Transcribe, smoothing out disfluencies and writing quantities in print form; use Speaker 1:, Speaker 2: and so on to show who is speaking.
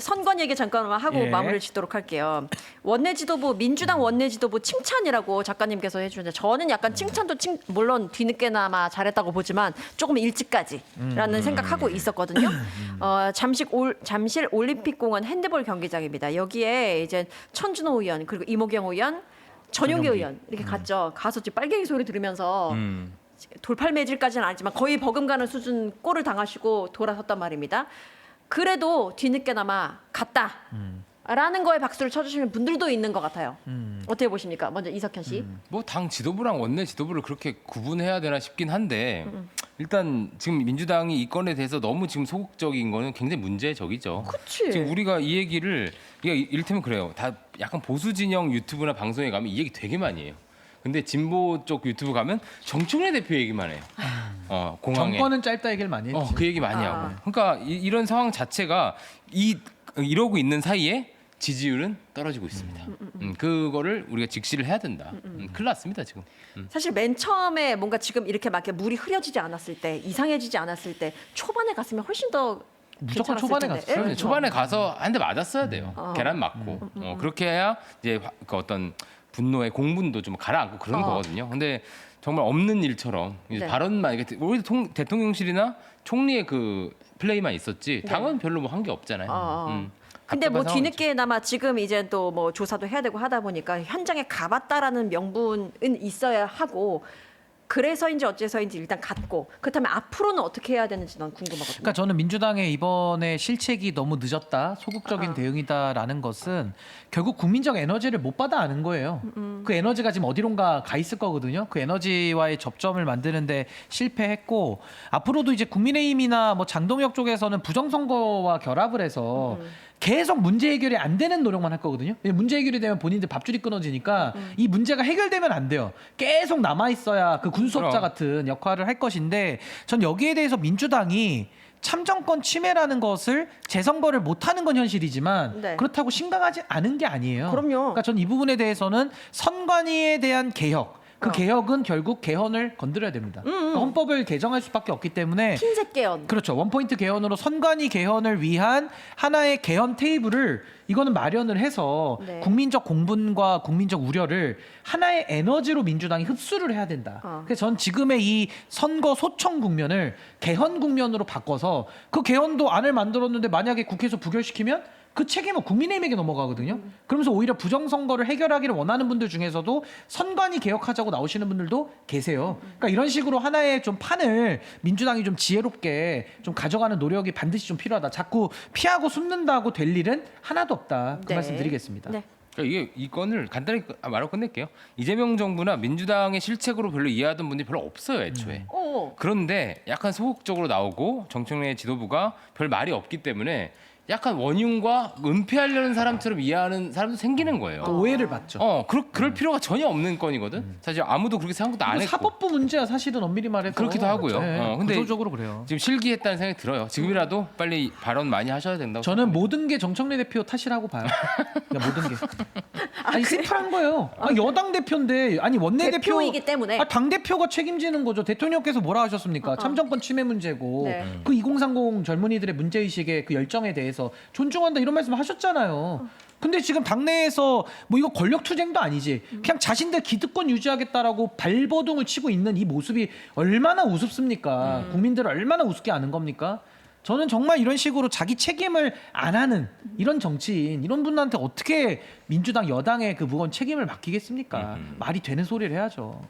Speaker 1: 선관 얘기 잠깐만 하고
Speaker 2: 예.
Speaker 1: 마무리를 짓도록 할게요. 원내 지도부, 민주당 원내 지도부 칭찬이라고 작가님께서 해주는데 저는 약간 칭찬도 물론 뒤늦게나마 잘했다고 보지만 조금 일찍까지라는 생각하고 있었거든요. 잠실 올림픽공원 핸드볼 경기장입니다. 여기에 이제 천준호 의원 그리고 이모경 의원, 전용기 의원 이렇게 갔죠. 가서 지금 빨갱이 소리 들으면서 돌팔 매질까지는 아니지만 거의 버금가는 수준 골을 당하시고 돌아섰단 말입니다. 그래도 뒤늦게나마 갔다라는 거에 박수를 쳐주시는 분들도 있는 것 같아요. 어떻게 보십니까? 먼저 이석현 씨.
Speaker 3: 뭐 당 지도부랑 원내 지도부를 그렇게 구분해야 되나 싶긴 한데 일단 지금 민주당이 이 건에 대해서 너무 지금 소극적인 거는 굉장히 문제적이죠.
Speaker 1: 그치.
Speaker 3: 지금 우리가 이 얘기를 이를테면 그래요. 다 약간 보수 진영 유튜브나 방송에 가면 이 얘기 되게 많이 해요. 근데 진보 쪽 유튜브 가면 정청래 대표 얘기만 해요. 공항에.
Speaker 2: 정권은 짧다 얘기를 많이 했지.
Speaker 3: 그 얘기 많이 하고. 그러니까 이런 상황 자체가 이러고 있는 사이에 지지율은 떨어지고 있습니다. 그거를 우리가 직시를 해야 된다. 큰일 났습니다 지금.
Speaker 1: 사실 맨 처음에 뭔가 지금 이렇게 막 이렇게 물이 흐려지지 않았을 때, 이상해지지 않았을 때 초반에 갔으면 훨씬 더
Speaker 2: 무조건
Speaker 1: 괜찮았을
Speaker 2: 초반에
Speaker 1: 텐데.
Speaker 2: 갔어요.
Speaker 1: 예,
Speaker 3: 초반에 가서 한 대 맞았어야 돼요. 계란 맞고. 그렇게 해야 이제 그 어떤 분노의 공분도 좀 가라앉고 그런 거거든요. 근데 정말 없는 일처럼 이제
Speaker 1: 네.
Speaker 3: 발언만 이게 우리 대통령실이나 총리의 그 플레이만 있었지 당은 별로 뭐 한 게 없잖아요.
Speaker 1: 근데 뭐
Speaker 3: 답답한
Speaker 1: 뒤늦게나마 지금 이제 또 뭐 조사도 해야 되고 하다 보니까 현장에 가봤다라는 명분은 있어야 하고 그래서인지 어째서인지 일단 갔고 그렇다면 앞으로는 어떻게 해야 되는지 난 궁금하거든요.
Speaker 2: 그러니까 저는 민주당의 이번에 실책이 너무 늦었다, 소극적인 대응이다라는 것은 결국 국민적 에너지를 못 받아 아는 거예요. 그 에너지가 지금 어디론가 가 있을 거거든요. 그 에너지와의 접점을 만드는데 실패했고 앞으로도 이제 국민의힘이나 뭐 장동혁 쪽에서는 부정선거와 결합을 해서 계속 문제 해결이 안 되는 노력만 할 거거든요. 문제 해결이 되면 본인들 밥줄이 끊어지니까 이 문제가 해결되면 안 돼요. 계속 남아 있어야 그 군수업자 같은 역할을 할 것인데 전 여기에 대해서 민주당이 참정권 침해라는 것을 재선거를 못하는 건 현실이지만
Speaker 1: 네.
Speaker 2: 그렇다고 심각하지 않은 게 아니에요.
Speaker 1: 그럼요.
Speaker 2: 그러니까 전 이 부분에 대해서는 선관위에 대한 개혁 그 개혁은 결국 개헌을 건드려야 됩니다. 그러니까 헌법을 개정할 수밖에 없기 때문에
Speaker 1: 흰색 개헌.
Speaker 2: 그렇죠. 원포인트 개헌으로 선관위 개헌을 위한 하나의 개헌 테이블을 이거는 마련을 해서
Speaker 1: 네.
Speaker 2: 국민적 공분과 국민적 우려를 하나의 에너지로 민주당이 흡수를 해야 된다. 그래서 전 지금의 이 선거 소청 국면을 개헌 국면으로 바꿔서 그 개헌도 안을 만들었는데 만약에 국회에서 부결시키면 그 책임은 국민의힘에게 넘어가거든요. 그러면서 오히려 부정선거를 해결하기를 원하는 분들 중에서도 선관위 개혁하자고 나오시는 분들도 계세요. 그러니까 이런 식으로 하나의 좀 판을 민주당이 좀 지혜롭게 좀 가져가는 노력이 반드시 좀 필요하다. 자꾸 피하고 숨는다고 될 일은 하나도 없다. 그
Speaker 1: 네.
Speaker 2: 말씀 드리겠습니다.
Speaker 1: 네.
Speaker 3: 그러니까 이게 이 건을 간단히 말하고 끝낼게요. 이재명 정부나 민주당의 실책으로 별로 이해하던 분들이 별로 없어요 애초에. 그런데 약간 소극적으로 나오고 정청래 지도부가 별 말이 없기 때문에 약간 원흉과 은폐하려는 사람처럼 이해하는 사람도 생기는 거예요.
Speaker 2: 그 오해를 받죠.
Speaker 3: 그럴 필요가 전혀 없는 건이거든. 사실 아무도 그렇게 생각도 안
Speaker 2: 이거
Speaker 3: 했고.
Speaker 2: 사법부 문제야 사실은 엄밀히 말해서.
Speaker 3: 그렇기도 하고요.
Speaker 2: 네,
Speaker 3: 근데
Speaker 2: 구조적으로 그래요.
Speaker 3: 지금 실기했다는 생각이 들어요. 지금이라도 빨리 발언 많이 하셔야 된다고.
Speaker 2: 저는 모든 게 정청래 대표 탓이라고 봐요. 그냥 모든 게. 아니 심플한 거예요. 여당 대표인데 아니 원내
Speaker 1: 대표이기 때문에.
Speaker 2: 당 대표가 책임지는 거죠. 대통령께서 뭐라 하셨습니까? 참정권 침해 문제고
Speaker 1: 네.
Speaker 2: 그 2030 젊은이들의 문제 의식의 그 열정에 대해서 존중한다 이런 말씀 하셨잖아요. 근데 지금 당내에서 뭐 이거 권력 투쟁도 아니지. 그냥 자신들 기득권 유지하겠다라고 발버둥을 치고 있는 이 모습이 얼마나 우습습니까? 국민들을 얼마나 우습게 아는 겁니까? 저는 정말 이런 식으로 자기 책임을 안 하는 이런 정치인 이런 분들한테 어떻게 민주당 여당의 그 무거운 책임을 맡기겠습니까? 말이 되는 소리를 해야죠.